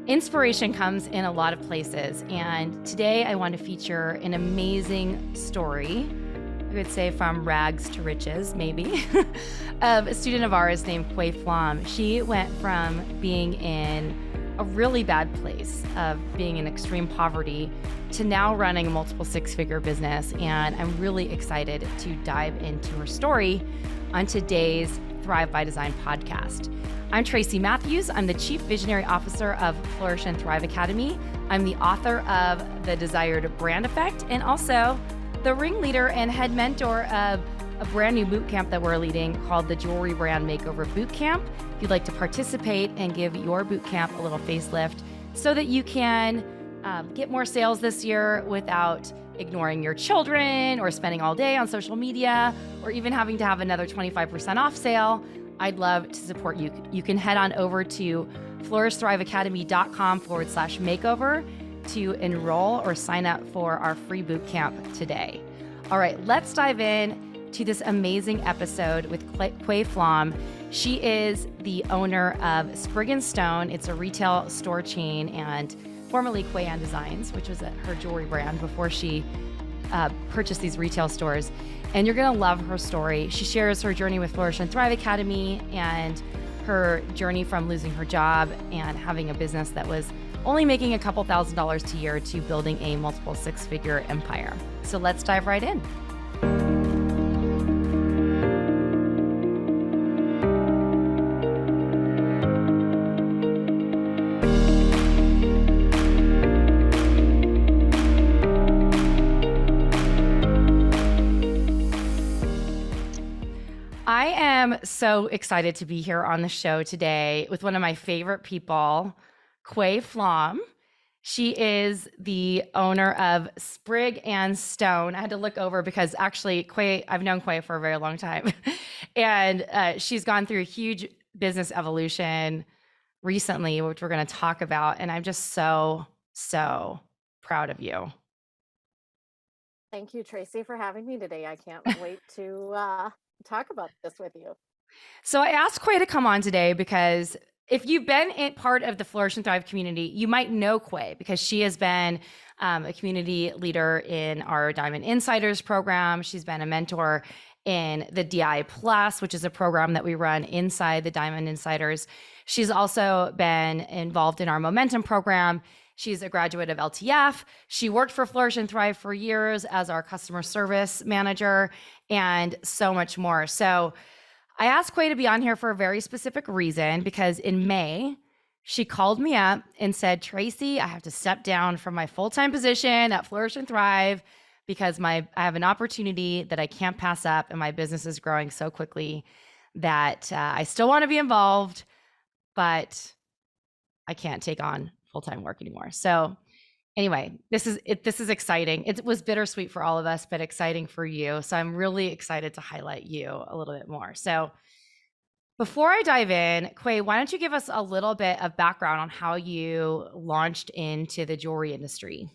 Inspiration comes in a lot of places, and today I want to feature an amazing story, I would say from rags to riches, maybe, of a student of ours named Quay Flom. She went from being in a really bad place of being in extreme poverty to now running a multiple six-figure business, and I'm really excited to dive into her story on today's Thrive by Design podcast. I'm Tracy Matthews. I'm the Chief Visionary Officer of Flourish and Thrive Academy. I'm the author of The Desired Brand Effect and also the ringleader and head mentor of a brand new boot camp that we're leading called the Jewelry Brand Makeover Boot Camp. If you'd like to participate and give your boot camp a little facelift so that you can get more sales this year without ignoring your children or spending all day on social media or even having to have another 25% off sale, I'd love to support you. You can head on over to flourishthriveacademy.com/makeover to enroll or sign up for our free boot camp today. All right, let's dive in to this amazing episode with Quay Flom. She is the owner of Sprig & Stone. It's a retail store chain and formerly Quay Designs, which was her jewelry brand before she purchased these retail stores. And you're gonna love her story. She shares her journey with Flourish and Thrive Academy and her journey from losing her job and having a business that was only making a couple $1,000s a year to building a multiple six-figure empire. So let's dive right in. I am so excited to be here on the show today with one of my favorite people, Quay Flom. She is the owner of Sprig & Stone. I had to look over because actually I've known Quay for a very long time. And she's gone through a huge business evolution recently, which we're going to talk about. And I'm just so proud of you. Thank you, Tracy, for having me today. I can't wait to talk about this with you. So I asked Quay to come on today because if you've been part of the Flourish and Thrive community, you might know Quay because she has been a community leader in our Diamond Insiders program. She's been a mentor in the DI Plus, which is a program that we run inside the Diamond Insiders. She's also been involved in our Momentum program. She's a graduate of LTF. She worked for Flourish and Thrive for years as our customer service manager and so much more. So I asked Quay to be on here for a very specific reason because in May, she called me up and said, Tracy, I have to step down from my full-time position at Flourish and Thrive because I have an opportunity that I can't pass up and my business is growing so quickly that I still want to be involved, but I can't take on full-time work anymore. So anyway, this is exciting. It was bittersweet for all of us, but exciting for you. So I'm really excited to highlight you a little bit more. So before I dive in, Quay, why don't you give us a little bit of background on how you launched into the jewelry industry?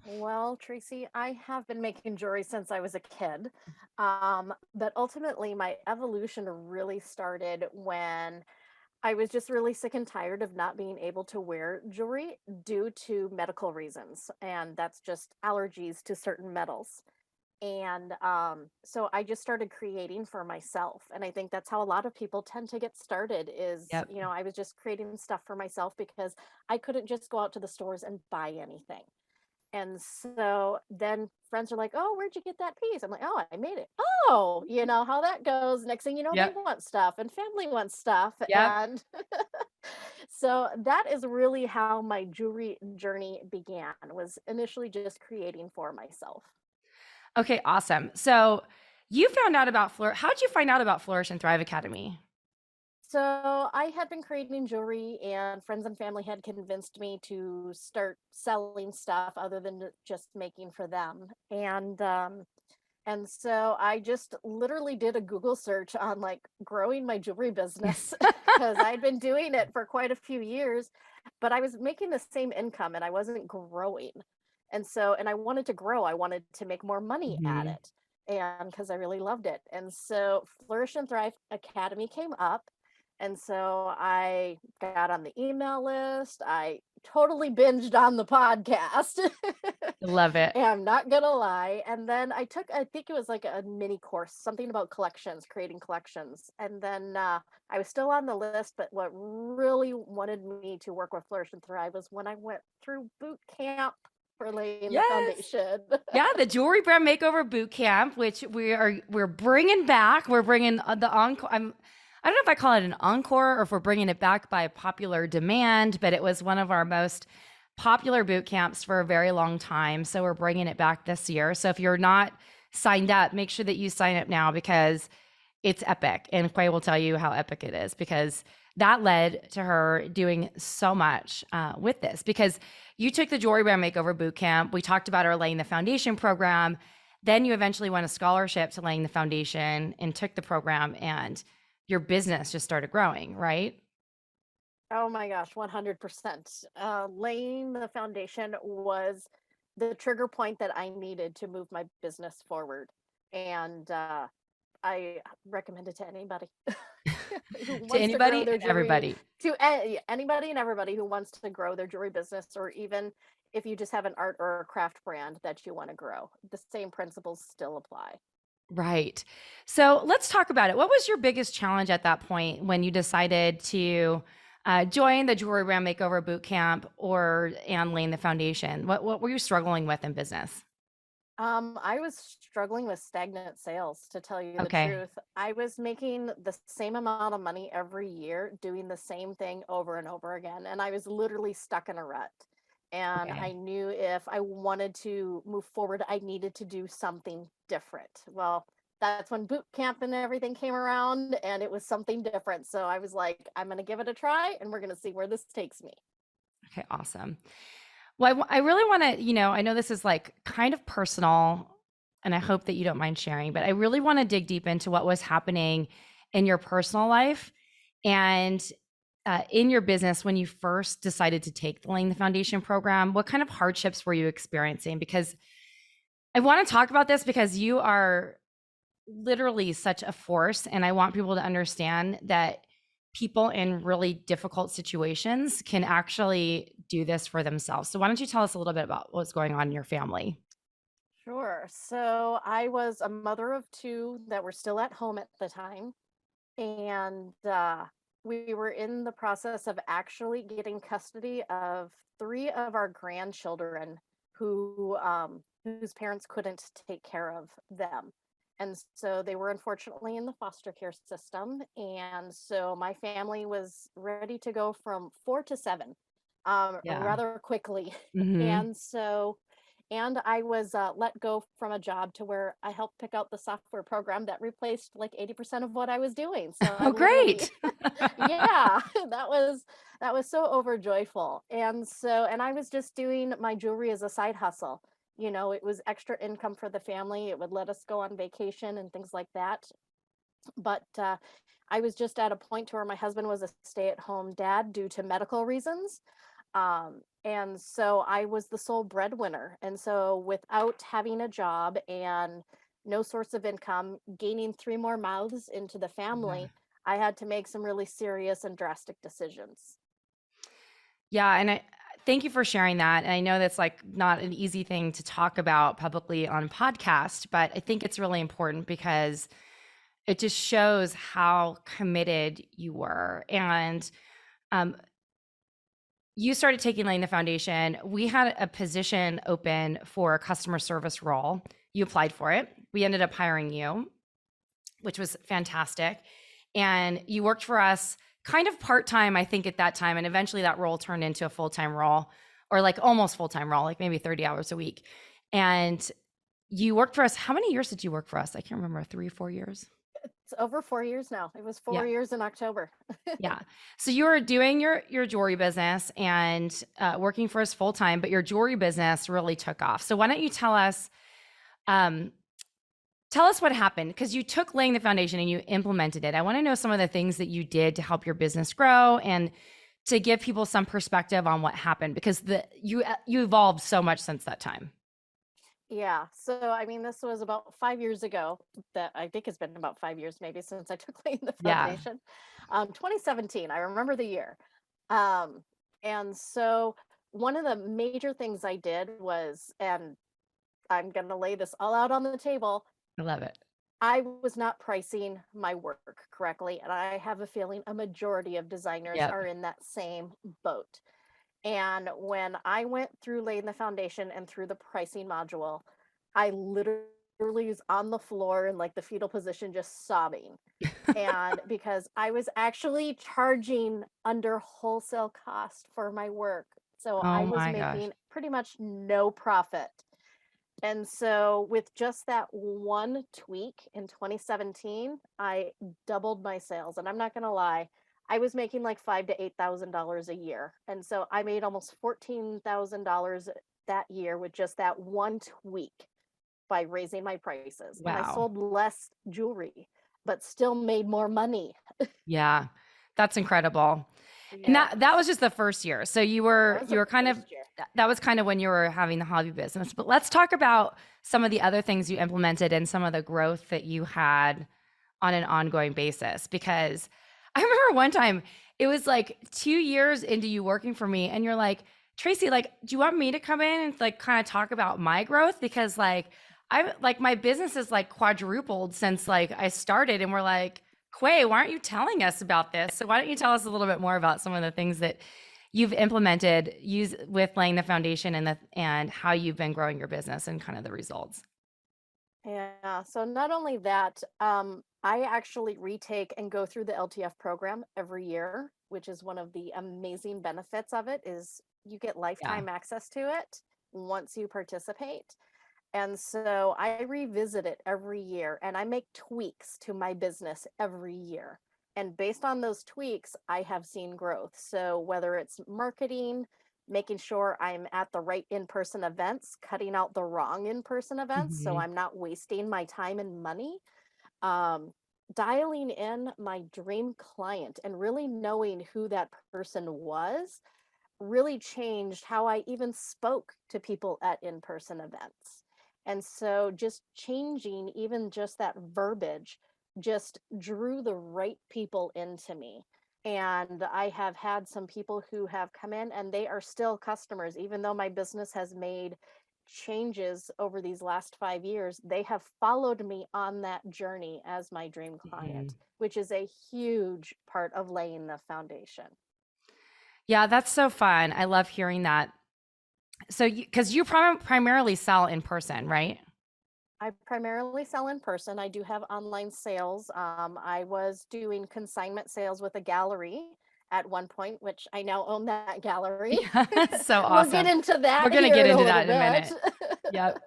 Well, Tracy, I have been making jewelry since I was a kid. But ultimately, my evolution really started when I was just really sick and tired of not being able to wear jewelry due to medical reasons. And that's just allergies to certain metals. And so I just started creating for myself. And I think that's how a lot of people tend to get started is, Yep. I was just creating stuff for myself because I couldn't just go out to the stores and buy anything. And so then friends are like, "Oh, where'd you get that piece?" I'm like, "Oh, I made it." Oh, you know how that goes. Next thing you know, they Yep. want stuff and family wants stuff. Yep. And so that is really how my jewelry journey began, was initially just creating for myself. Okay, awesome. So you found out about how'd you find out about Flourish and Thrive Academy? So I had been creating jewelry, and friends and family had convinced me to start selling stuff other than just making for them. And so I just literally did a Google search on like growing my jewelry business because I'd been doing it for quite a few years, but I was making the same income and I wasn't growing. And I wanted to grow, I wanted to make more money at Mhm. it. And because I really loved it. And so Flourish and Thrive Academy came up, And so I got on the email list. I totally binged on the podcast. Love it. And I'm not gonna lie. And then I took, I think it was like a mini course, something about collections, creating collections. And then I was still on the list, but what really wanted me to work with Flourish and Thrive was when I went through boot camp for laying the Yes. foundation. Yeah, the Jewelry Brand Makeover Boot Camp, which we're bringing back. We're bringing the encore. I don't know if I call it an encore or if we're bringing it back by popular demand, but it was one of our most popular boot camps for a very long time. So we're bringing it back this year. So if you're not signed up, make sure that you sign up now because it's epic. And Quay will tell you how epic it is because that led to her doing so much with this because you took the Jewelry Brand Makeover Boot Camp. We talked about our Laying the Foundation program. Then you eventually won a scholarship to Laying the Foundation and took the program and your business just started growing, right? Oh my gosh, 100%. Laying the foundation was the trigger point that I needed to move my business forward. And I recommend it to anybody who To wants to grow anybody their and jewelry, everybody. to anybody and everybody who wants to grow their jewelry business, or even if you just have an art or a craft brand that you want to grow, the same principles still apply. Right. So let's talk about it. What was your biggest challenge at that point when you decided to join the Jewelry Brand Makeover Boot Camp and Laying the Foundation? What were you struggling with in business? I was struggling with stagnant sales, to tell you the Okay. truth. I was making the same amount of money every year, doing the same thing over and over again. And I was literally stuck in a rut. And Okay. I knew if I wanted to move forward, I needed to do something different. Well, that's when boot camp and everything came around, and it was something different. So I was like, I'm going to give it a try, and we're going to see where this takes me. Okay. Awesome. Well, I really want to, I know this is like kind of personal and I hope that you don't mind sharing, but I really want to dig deep into what was happening in your personal life and in your business when you first decided to take the Laying the Foundation program. What kind of hardships were you experiencing? Because I want to talk about this because you are literally such a force. And I want people to understand that people in really difficult situations can actually do this for themselves. So why don't you tell us a little bit about what's going on in your family? Sure. So I was a mother of two that were still at home at the time. And we were in the process of actually getting custody of three of our grandchildren whose parents couldn't take care of them. And so they were unfortunately in the foster care system. And so my family was ready to go from 4 to 7 Yeah. rather quickly. Hmm. And so and I was let go from a job to where I helped pick out the software program that replaced like 80% of what I was doing. So I Oh, literally, great. yeah, that was so overjoyful. And I was just doing my jewelry as a side hustle. It was extra income for the family. It would let us go on vacation and things like that. But I was just at a point to where my husband was a stay-at-home dad due to medical reasons. And so I was the sole breadwinner. And so without having a job and no source of income, gaining three more mouths into the Yeah. family, I had to make some really serious and drastic decisions. Yeah. And I thank you for sharing that. And I know that's like not an easy thing to talk about publicly on podcast, but I think it's really important because it just shows how committed you were. And um, you started taking Laying the Foundation. We had a position open for a customer service role. You applied for it. We ended up hiring you, which was fantastic. And you worked for us kind of part-time, I think, at that time. And eventually that role turned into a full-time role, or like almost full-time role, like maybe 30 hours a week. And you worked for us. How many years did you work for us? I can't remember, 3 or 4 years. It's over 4 years now. It was Yeah. 4 years in October. Yeah. So you were doing your jewelry business and working for us full time, but your jewelry business really took off. So why don't you um, tell us what happened? Because you took Laying the Foundation and you implemented it. I want to know some of the things that you did to help your business grow and to give people some perspective on what happened because you evolved so much since that time. Yeah. So, I mean, this was about 5 years ago that I think it's been about 5 years maybe since I took laying the Yeah, foundation. 2017, I remember the year. Um, and so one of the major things I did was, and I'm going to lay this all out on the table, I love it. I was not pricing my work correctly. And I have a feeling a majority of designers Yep. are in that same boat. And when I went through laying the foundation and through the pricing module, I literally was on the floor in like the fetal position, just sobbing. And because I was actually charging under wholesale cost for my work. So I Oh was my gosh. making pretty much no profit. And so with just that one tweak in 2017, I doubled my sales. And I'm not going to lie, I was making like five to $8,000 a year. And so I made almost $14,000 that year with just that one tweak by raising my prices. And I Wow. sold less jewelry, but still made more money. Yeah. That's incredible. And that Yes. was just the first year. So That was you the were kind of first year. that was kind of when you were having the hobby business. But let's talk about some of the other things you implemented and some of the growth that you had on an ongoing basis. Because I remember one time it was like 2 years into you working for me, and you're like, Tracy, like, do you want me to come in and like kind of talk about my growth? Because like I like my business is like quadrupled since like I started, and we're like, Quay, why aren't you telling us about this? So why don't you tell us a little bit more about some of the things that you've implemented use with laying the foundation and how you've been growing your business and kind of the results. Yeah. So not only that, I actually retake and go through the LTF program every year, which is one of the amazing benefits of it is you get Yeah. lifetime access to it once you participate. And so I revisit it every year and I make tweaks to my business every year. And based on those tweaks, I have seen growth. So whether it's marketing, making sure I'm at the right in person events, cutting out the wrong in person events so Mhm. I'm not wasting my time and money, um, dialing in my dream client and really knowing who that person was really changed how I even spoke to people at in person events. And so just changing even just that verbiage just drew the right people into me. And I have had some people who have come in and they are still customers, even though my business has made changes over these last 5 years. They have followed me on that journey as my dream Mhm. client, which is a huge part of laying the foundation. Yeah, that's so fun. I love hearing that. So, because you primarily sell in person, right? I primarily sell in person. I do have online sales. I was doing consignment sales with a gallery at one point, which I now own that gallery. Yeah, so We'll get awesome. into We're that gonna here get in a into little that in a bit. minute. Yep.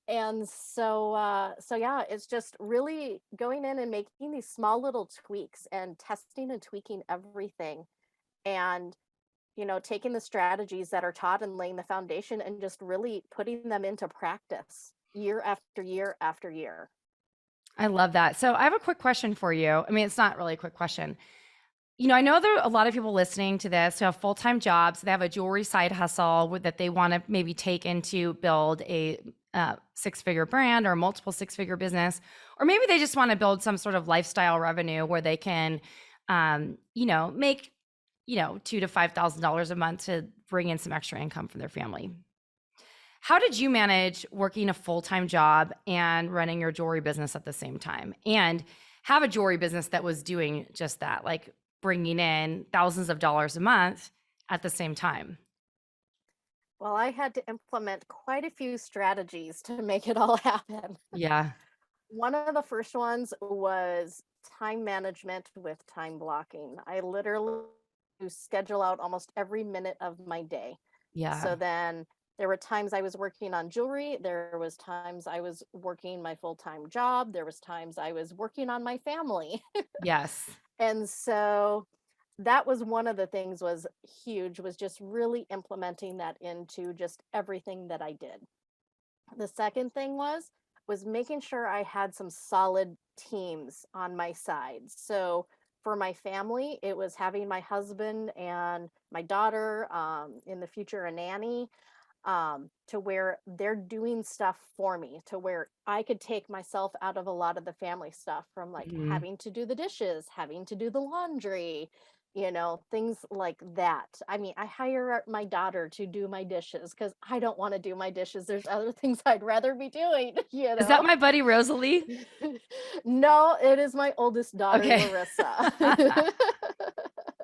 And so yeah, it's just really going in and making these small little tweaks and testing and tweaking everything. And taking the strategies that are taught and laying the foundation and just really putting them into practice year after year after year. I love that. So, I have a quick question for you. I mean, it's not really a quick question. I know there are a lot of people listening to this who have full-time jobs. They have a jewelry side hustle that they want to maybe take into build a six-figure brand or multiple six-figure business, or maybe they just want to build some sort of lifestyle revenue where they can, make, $2,000 to $5,000 a month to bring in some extra income for their family. How did you manage working a full-time job and running your jewelry business at the same time and have a jewelry business that was doing just that, like bringing in thousands of dollars a month at the same time? Well, I had to implement quite a few strategies to make it all happen. Yeah. One of the first ones was time management with time blocking. I literally schedule out almost every minute of my day. Yeah. So then there were times I was working on jewelry, there was times I was working my full-time job, there was times I was working on my family. Yes. And so that was one of the things was huge was just really implementing that into just everything that I did. The second thing was making sure I had some solid teams on my side. So for my family, it was having my husband and my daughter, in the future, a nanny. to where they're doing stuff for me, to where I could take myself out of a lot of the family stuff, from like Mhm. having to do the dishes, having to do the laundry, things like that. I mean, I hire my daughter to do my dishes because I don't want to do my dishes. There's other things I'd rather be doing, you Is that know? my buddy Rosalie? No, it is my oldest daughter, Okay. Larissa.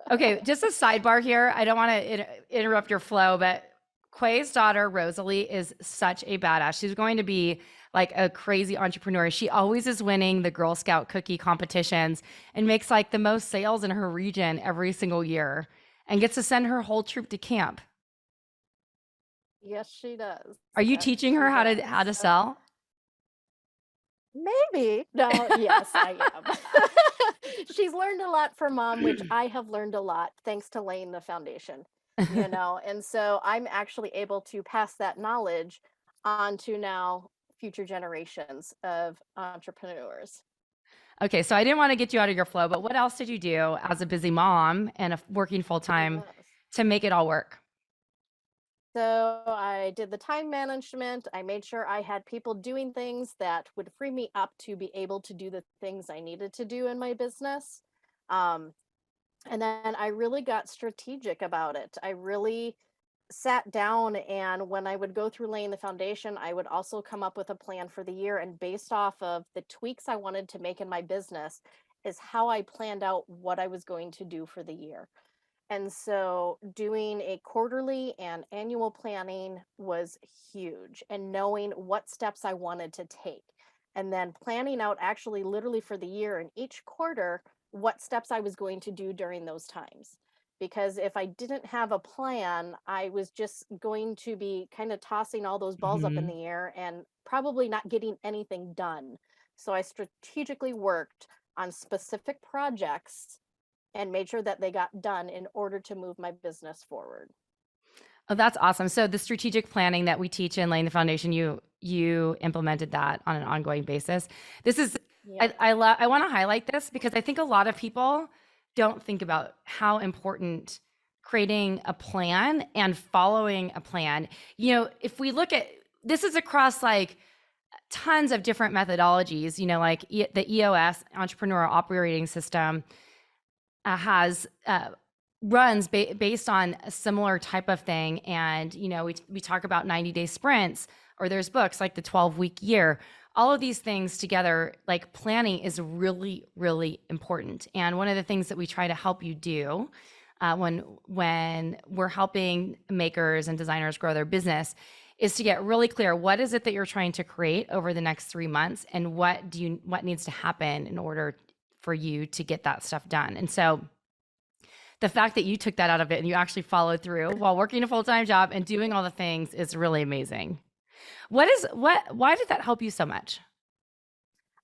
Okay, just a sidebar here. I don't want to interrupt your flow, but Quay's daughter, Rosalie, is such a badass. She's going to be like a crazy entrepreneur. She always is winning the Girl Scout cookie competitions and makes like the most sales in her region every single year and gets to send her whole troop to camp. Yes, she does. Are you Yes, teaching she her how does. to sell? Maybe. No, yes, I am. She's learned a lot from mom, which I have learned a lot thanks to laying the foundation, and so I'm actually able to pass that knowledge on to now future generations of entrepreneurs. Okay, so I didn't want to get you out of your flow, but what else did you do as a busy mom and working full time Yes. to make it all work? So I did the time management. I made sure I had people doing things that would free me up to be able to do the things I needed to do in my business. Um, And then I really got strategic about it. I really sat down, and when I would go through laying the foundation, I would also come up with a plan for the year. And based off of the tweaks I wanted to make in my business, is how I planned out what I was going to do for the year. And so doing a quarterly and annual planning was huge, and knowing what steps I wanted to take. And then planning out actually literally for the year and each quarter what steps I was going to do during those times. Because if I didn't have a plan, I was just going to be kind of tossing all those balls up in Mhm. the air and probably not getting anything done. So I strategically worked on specific projects and made sure that they got done in order to move my business forward. Oh, that's awesome. So the strategic planning that we teach in laying the foundation, you implemented that on an ongoing basis. This is Yeah. I want to highlight this because I think a lot of people don't think about how important creating a plan and following a plan. If we look at this is across like tons of different methodologies, like the EOS entrepreneur operating system has runs based on a similar type of thing. And, we talk about 90-day sprints, or there's books like the 12-week year. All of these things together, like planning is really, really important. And one of the things that we try to help you do when we're helping makers and designers grow their business is to get really clear what is it that you're trying to create over the next 3 months, and what needs to happen in order for you to get that stuff done. And so the fact that you took that out of it and you actually followed through while working a full-time job and doing all the things is really amazing. Why did that help you so much?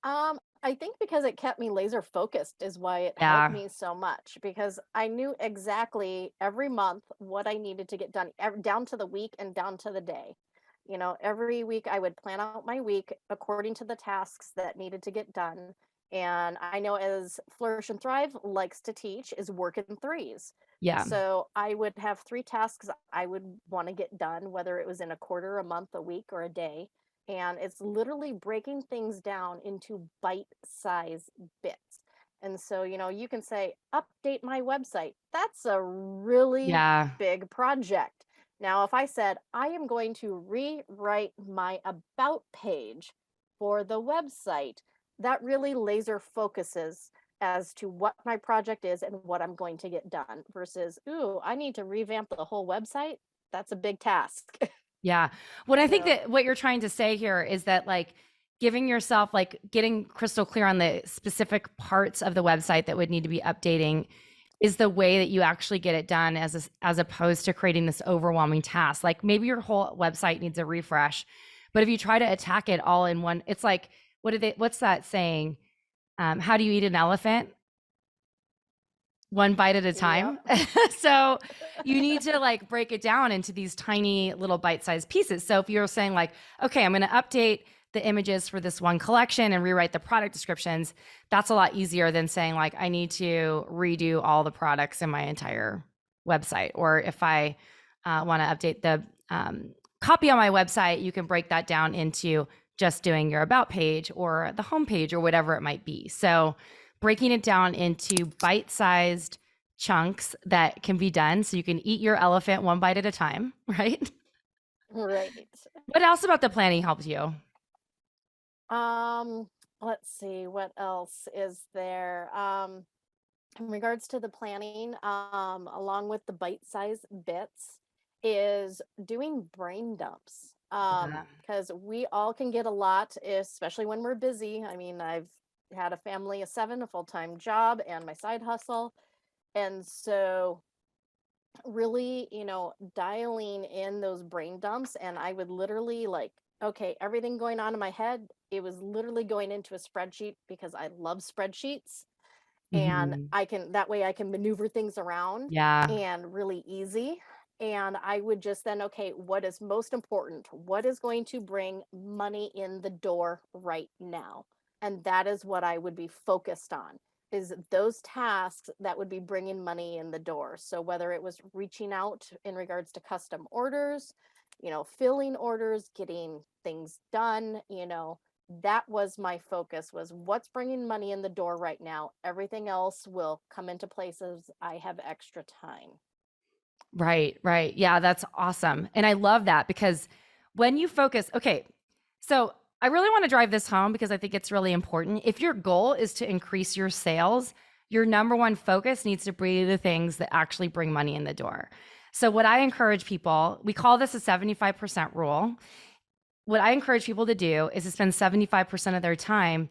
I think because it kept me laser focused is why it helped Yeah. me so much, because I knew exactly every month what I needed to get done, down to the week and down to the day. Every week I would plan out my week according to the tasks that needed to get done. And I know, as Flourish and Thrive likes to teach, is work in threes. Yeah. So I would have three tasks I would want to get done, whether it was in a quarter, a month, a week, or a day. And it's literally breaking things down into bite-size bits. And so, you can say, update my website. That's a really Yeah. big project. Now, if I said, I am going to rewrite my about page for the website, that really laser focuses as to what my project is and what I'm going to get done, versus, ooh, I need to revamp the whole website. That's a big task. Yeah. What I think So, that what you're trying to say here is that like giving yourself like getting crystal clear on the specific parts of the website that would need to be updating is the way that you actually get it done, as opposed to creating this overwhelming task. Like maybe your whole website needs a refresh, but if you try to attack it all in one, it's like what's that saying? How do you eat an elephant? One bite at a yep. time. So you need to like break it down into these tiny little bite-sized pieces. So if you're saying like, okay, I'm going to update the images for this one collection and rewrite the product descriptions, that's a lot easier than saying like, I need to redo all the products in my entire website. Or if I want to update the copy on my website, you can break that down into just doing your about page or the homepage or whatever it might be. So breaking it down into bite-sized chunks that can be done so you can eat your elephant one bite at a time, right? Right. What else about the planning helped you? Um, let's see, what else is there? In regards to the planning, along with the bite-sized bits, is doing brain dumps. Yeah. Because we all can get a lot, especially when we're busy. I mean, I've had a family of seven, a full-time job, and my side hustle. And so really, dialing in those brain dumps, and I would literally like, okay, everything going on in my head, it was literally going into a spreadsheet because I love spreadsheets, and Mhm. I can that way I can maneuver things around Yeah. and really easy. And I would just then, okay, what is most important? What is going to bring money in the door right now? And that is what I would be focused on, is those tasks that would be bringing money in the door. So whether it was reaching out in regards to custom orders, filling orders, getting things done, that was my focus, was what's bringing money in the door right now. Everything else will come into place as I have extra time. Right, right. Yeah, that's awesome. And I love that because when you focus, okay, so I really want to drive this home because I think it's really important. If your goal is to increase your sales, your number one focus needs to be the things that actually bring money in the door. So, what I encourage people, we call this a 75% rule. What I encourage people to do is to spend 75% of their time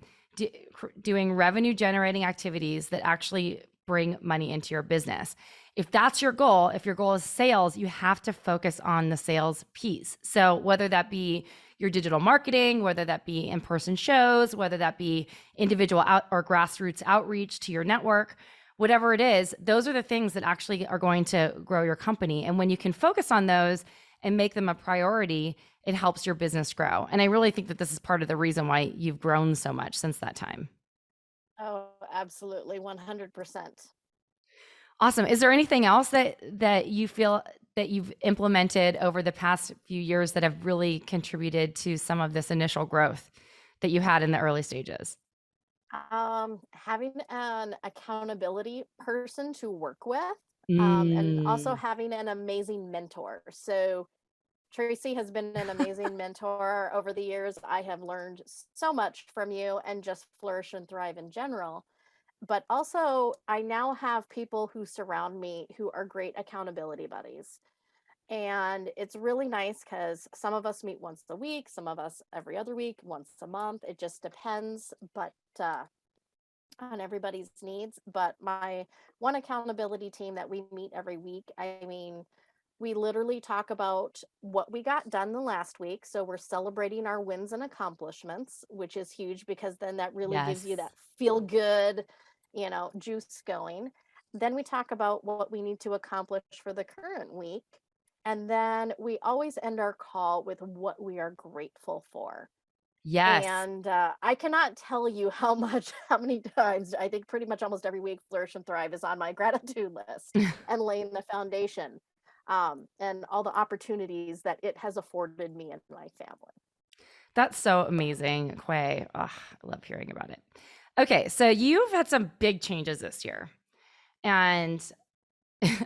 doing revenue generating activities that actually bring money into your business. If that's your goal, if your goal is sales, you have to focus on the sales piece. So, whether that be your digital marketing, whether that be in person shows, whether that be individual out or grassroots outreach to your network, whatever it is, those are the things that actually are going to grow your company. And when you can focus on those and make them a priority, it helps your business grow. And I really think that this is part of the reason why you've grown so much since that time. Oh, absolutely, 100%. Awesome. Is there anything else that you feel that you've implemented over the past few years that have really contributed to some of this initial growth that you had in the early stages? Having an accountability person to work with, and also Mm, having an amazing mentor. So Tracy has been an amazing mentor over the years. I have learned so much from you and just flourish and thrive in general. But also, I now have people who surround me who are great accountability buddies. And it's really nice because some of us meet once a week, some of us every other week, once a month. It just depends, but on everybody's needs. But my one accountability team that we meet every week, I mean, we literally talk about what we got done the last week. So we're celebrating our wins and accomplishments, which is huge because then that really gives you yes. that feel good, juice going. Then we talk about what we need to accomplish for the current week. And then we always end our call with what we are grateful for. Yes. And I cannot tell you how many times, I think pretty much almost every week, Flourish and Thrive is on my gratitude list and laying the foundation, and all the opportunities that it has afforded me and my family. That's so amazing, Quay. Oh, I love hearing about it. Okay, so you've had some big changes this year. And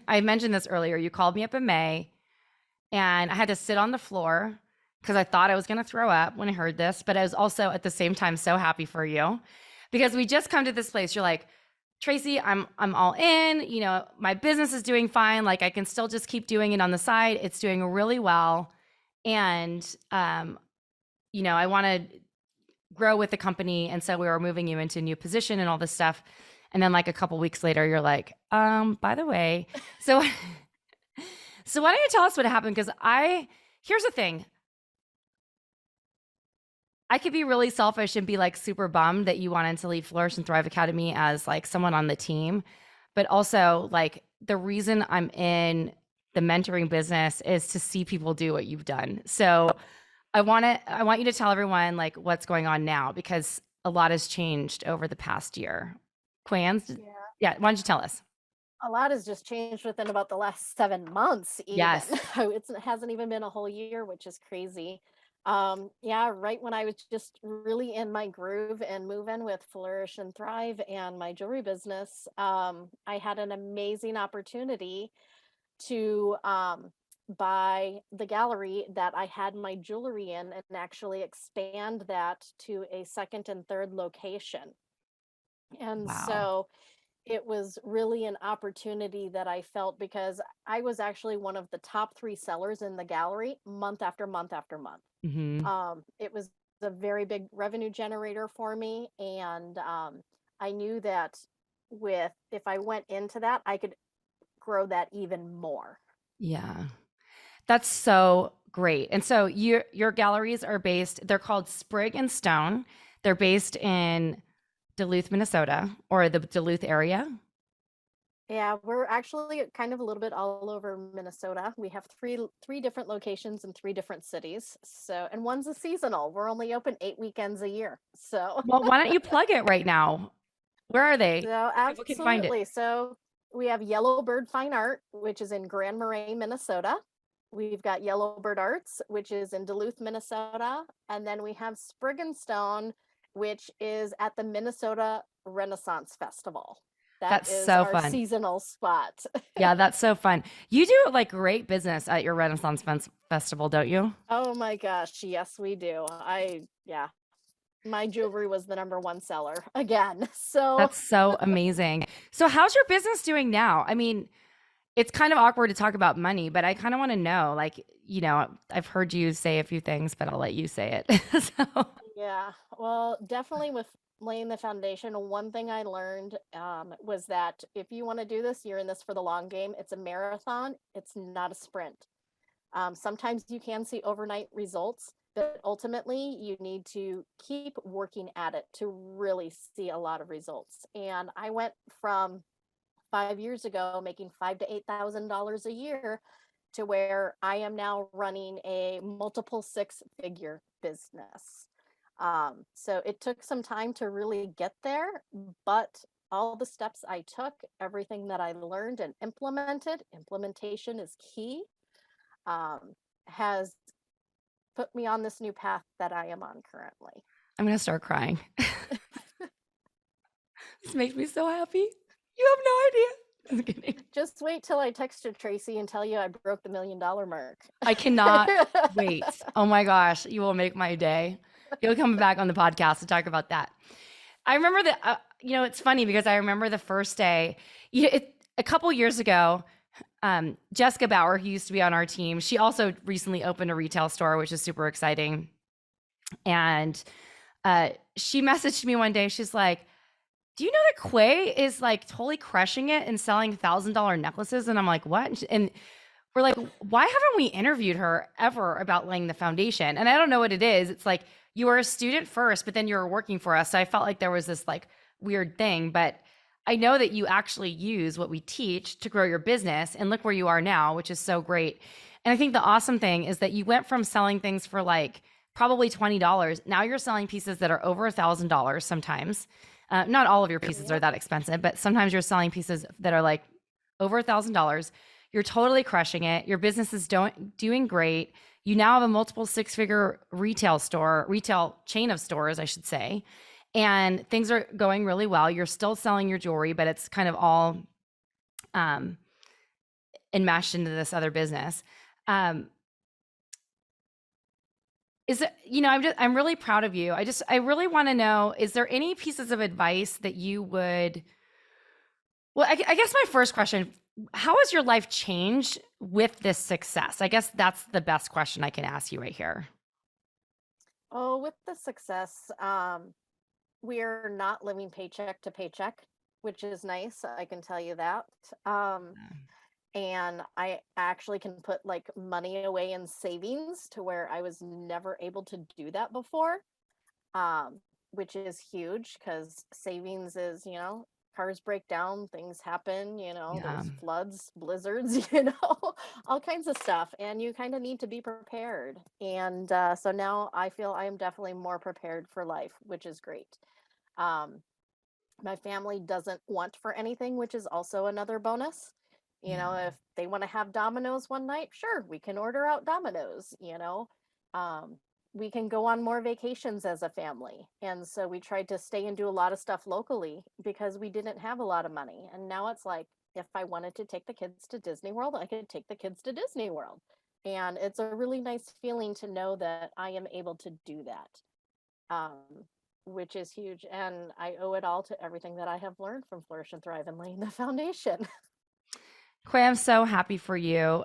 I mentioned this earlier. You called me up in May and I had to sit on the floor because I thought I was going to throw up when I heard this, but I was also at the same time so happy for you because we just come to this place. You're like, Tracy, I'm all in, my business is doing fine. Like I can still just keep doing it on the side. It's doing really well. And I want to grow with the company. And so we were moving you into a new position and all this stuff. And then like a couple weeks later, you're like, by the way, so so why don't you tell us what happened? Because here's the thing. I could be really selfish and be like super bummed that you wanted to leave Flourish and Thrive Academy as like someone on the team. But also like the reason I'm in the mentoring business is to see people do what you've done. So I want you to tell everyone like what's going on now because a lot has changed over the past year. Quans, Yeah. yeah, why don't you tell us? A lot has just changed within about the last 7 months even. Yes. It hasn't even been a whole year, which is crazy. Yeah, right when I was just really in my groove and moving with Flourish and Thrive and my jewelry business, I had an amazing opportunity to buy the gallery that I had my jewelry in and actually expand that to a second and third location. And Wow. so it was really an opportunity that I felt because I was actually one of the top 3 sellers in the gallery month after month after month. Hmm. It was a very big revenue generator for me, and I knew that with if I went into that, I could grow that even more. Yeah. That's so great. And so your galleries are based, they're called Sprig and Stone. They're based in Duluth, Minnesota, or the Duluth area. Yeah, we're actually kind of a little bit all over Minnesota. We have three different locations in 3 different cities. So, and one's a seasonal. We're only open 8 weekends a year. So, Well, why don't you plug it right now? Where are they? so People can find it. absolutely. So, we have Yellowbird Fine Art, which is in Grand Marais, Minnesota. We've got Yellowbird Arts, which is in Duluth, Minnesota, and then we have Sprig and Stone, which is at the Minnesota Renaissance Festival. That That's is so our fun. seasonal spot. Yeah, that's so fun. You do like great business at your Renaissance Festival, don't you? Oh my gosh, yes, we do. Yeah, my jewelry was the number one seller again. So, That's so amazing. So, how's your business doing now? I mean, it's kind of awkward to talk about money, but I kind of want to know, like, I've heard you say a few things, but I'll let you say it. So, yeah, well, definitely with laying the foundation, one thing I learned was that if you want to do this, you're in this for the long game. It's a marathon, it's not a sprint. Sometimes you can see overnight results, but ultimately you need to keep working at it to really see a lot of results. And I went from 5 years ago making five to $8,000 a year to where I am now running a multiple 6-figure business. So it took some time to really get there, but all the steps I took, everything that I learned and implemented, implementation is key, um, has put me on this new path that I am on currently. I'm going to start crying. This makes me so happy. You have no idea. I'm kidding. Just wait till I text to Tracy and tell you I broke the $1 million mark. I cannot wait. Oh my gosh, you will make my day. You'll come back on the podcast to talk about that. I remember that, it's funny because I remember the first day, a couple years ago, Jessica Bauer, who used to be on our team, she also recently opened a retail store, which is super exciting. And she messaged me one day. She's like, do you know that Quay is like totally crushing it and selling $1,000 necklaces? And I'm like, what? And we're like, why haven't we interviewed her ever about laying the foundation? And I don't know what it is. It's like you were a student first, but then you were working for us. So I felt like there was this like weird thing. But I know that you actually use what we teach to grow your business. And look where you are now, which is so great. And I think the awesome thing is that you went from selling things for like probably $20. Now you're selling pieces that are over $1,000 sometimes. Not all of your pieces are Yep. that expensive, but sometimes you're selling pieces that are like over $1,000. You're totally crushing it. Your business is doing great. You now have a multiple 6-figure retail chain of stores, I should say. And things are going really well. You're still selling your jewelry, but it's kind of all enmeshed into this other business. Is it, I'm really proud of you. I really want to know, is there any pieces of advice that you would, well, I guess my first question, how has your life changed with this success? I guess that's the best question I can ask you right here. Oh, with the success, we're not living paycheck to paycheck, which is nice. I can tell you that. Um, and I actually can put like money away in savings to where I was never able to do that before, which is huge because savings is, cars break down, things happen, Yeah. there's floods, blizzards, all kinds of stuff. And you kind of need to be prepared. And so now I feel I am definitely more prepared for life, which is great. Um, My family doesn't want for anything, which is also another bonus. Yeah. If they want to have Domino's one night, sure, we can order out Domino's. Um, we can go on more vacations as a family. And so we tried to stay and do a lot of stuff locally because we didn't have a lot of money. And now it's like, if I wanted to take the kids to Disney World, I could take the kids to Disney World. And it's a really nice feeling to know that I am able to do that, which is huge. And I owe it all to everything that I have learned from Flourish and Thrive and laying the foundation. Quay, I'm so happy for you.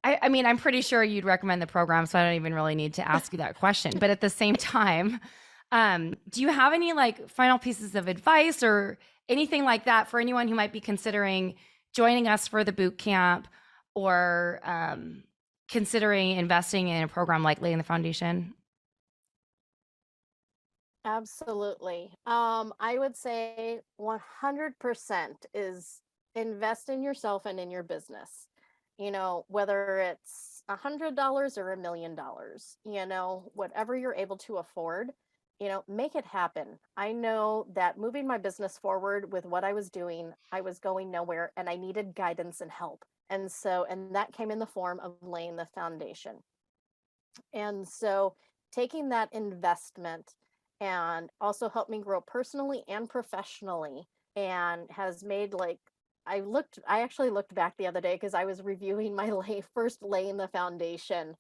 I mean, I'm pretty sure you'd recommend the program, so I don't even really need to ask you that question. But at the same time, do you have any like final pieces of advice or anything like that for anyone who might be considering joining us for the boot camp or considering investing in a program like Laying the Foundation? Absolutely. I would say 100% is invest in yourself and in your business. Whether it's $100 or $1 million, whatever you're able to afford, make it happen. I know that moving my business forward with what I was doing, I was going nowhere and I needed guidance and help. And that came in the form of laying the foundation. And so taking that investment and also helped me grow personally and professionally, and has made like I actually looked back the other day because I was reviewing my first laying the foundation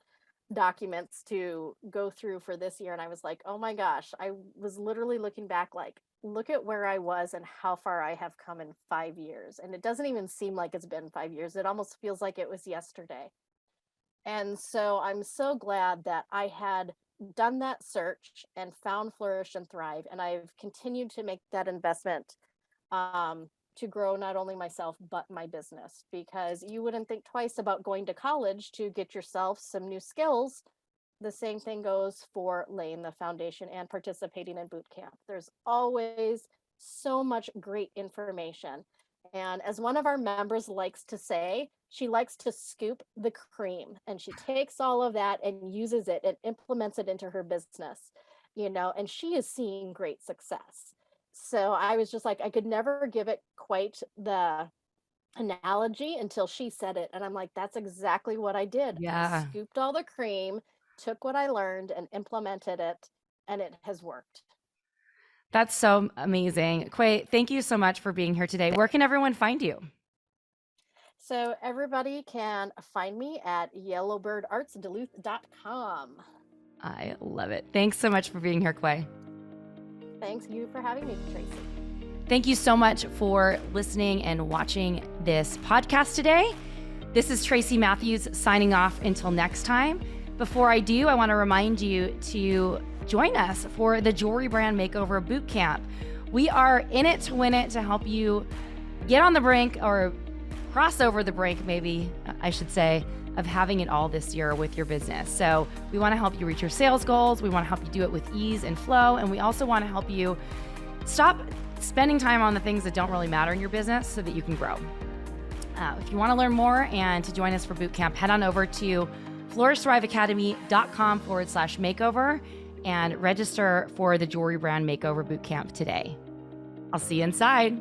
documents to go through for this year, and I was like, oh my gosh, I was literally looking back like, look at where I was and how far I have come in 5 years. And it doesn't even seem like it's been 5 years. It almost feels like it was yesterday. And so I'm so glad that I had done that search and found Flourish and Thrive. And I've continued to make that investment, to grow not only myself, but my business, because you wouldn't think twice about going to college to get yourself some new skills. The same thing goes for laying the foundation and participating in boot camp. There's always so much great information. And as one of our members likes to say, she likes to scoop the cream, and she takes all of that and uses it and implements it into her business, and she is seeing great success. So I was just like, I could never give it quite the analogy until she said it. And I'm like, that's exactly what I did. I Yeah, scooped all the cream, took what I learned and implemented it, and it has worked. that's so amazing. Quay, thank you so much for being here today. Where can everyone find you? So everybody can find me at yellowbirdartsduluth.com. I love it. Thanks so much for being here, Quay. Thanks you for having me, Tracy. Thank you so much for listening and watching this podcast today. This is Tracy Matthews signing off until next time. Before I do, I want to remind you to join us for the Jewelry Brand Makeover Bootcamp. We are in it to win it, to help you get on the brink, or cross over the brink, maybe I should say, of having it all this year with your business. So we want to help you reach your sales goals. We want to help you do it with ease and flow. And we also want to help you stop spending time on the things that don't really matter in your business so that you can grow. If you want to learn more and to join us for bootcamp, head on over to flourishthriveacademy.com/makeover and register for the Jewelry Brand Makeover Bootcamp today. I'll see you inside.